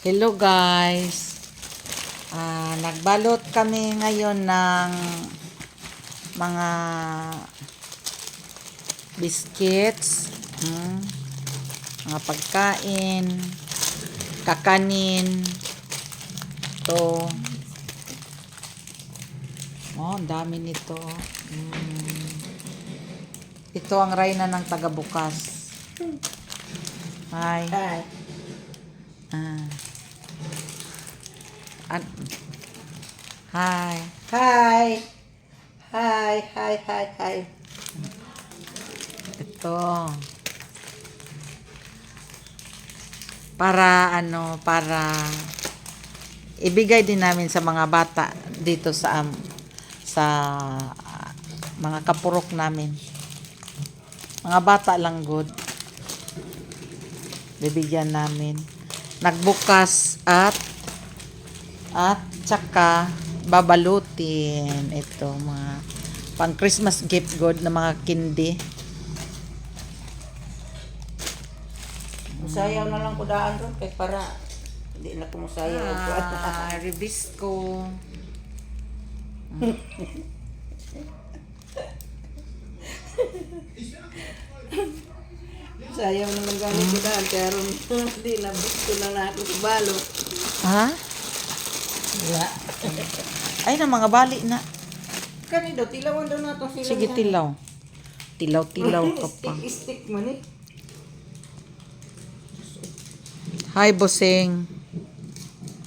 Hello guys. Nagbalot kami ngayon ng mga biscuits, mga pagkain, kakanin. To. Oh, ang dami nito. Ito ang reyna ng tagabukas. Hi. Hi. Hi. Hi. Hi, hi, hi, hi. Ito. Para ibigay din namin sa mga bata dito sa mga kapurok namin. Mga bata lang good. Bibigyan namin. Nagbukas at tsaka babalutin. Ito mga pang Christmas gift good na mga candy. Musayaw na lang ko daan ron kay para hindi na ko musayaw. Ribisco. Musayaw na lang gani ko daan kaya ron hindi na gusto na ako sa balo. Ha? Wala. Ay na mga bali na. Kani daw tilawan daw nato sila. Sige tilaw. Tilaw ka pa. Stick man eh. Hi Busing.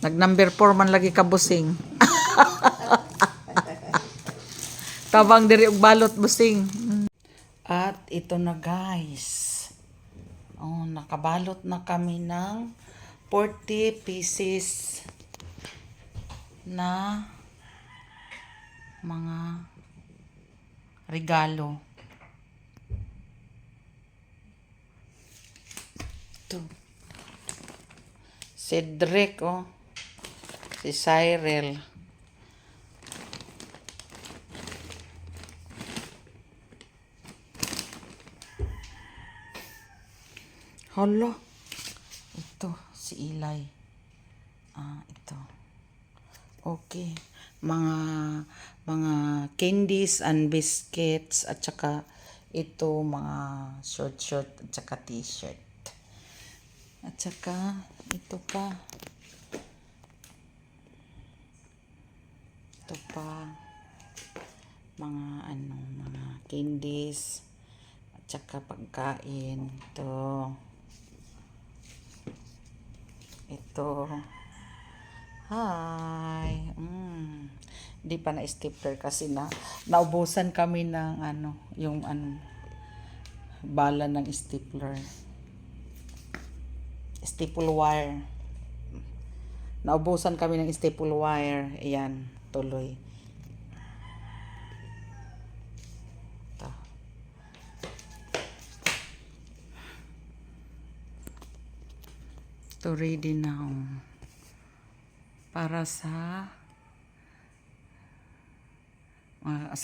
Nag number 4 man lagi ka Busing. Tabang diri og balot Busing. At ito na guys. Oh, nakabalot na kami ng 40 pieces na mga regalo. Ito. Cedric, oh. Si Cyril. Hala. Ito, si Eli. Ito. Okay. Mga candies and biscuits at saka ito mga short at saka t-shirt. At saka ito pa. Ito pa. Mga candies at saka pagkain. Ito. Hi. Hindi pa na stapler kasi naubusan kami ng yung bala ng stapler. Staple wire. Naubusan kami ng staple wire. Ayan, tuloy. Ito. Ito ready now. Para sa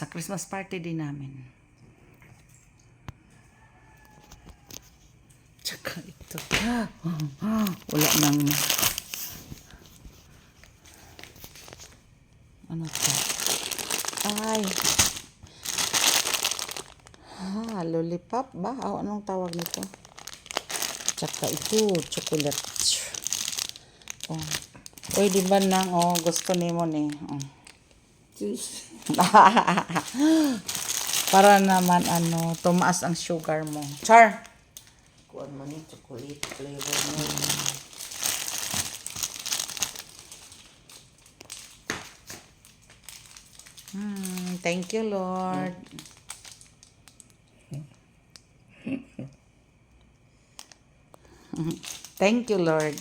Christmas party din namin. Tsaka ito. Wala nang ano to? Ay. Lollipop ba? Anong tawag nito? Tsaka ito, chocolate. Oh. Uy, di ba nang, gusto ni mo ni. Para naman, tumaas ang sugar mo. Char! Kuan man ni chocolate flavor mo. Thank you, Lord. Thank you, Lord.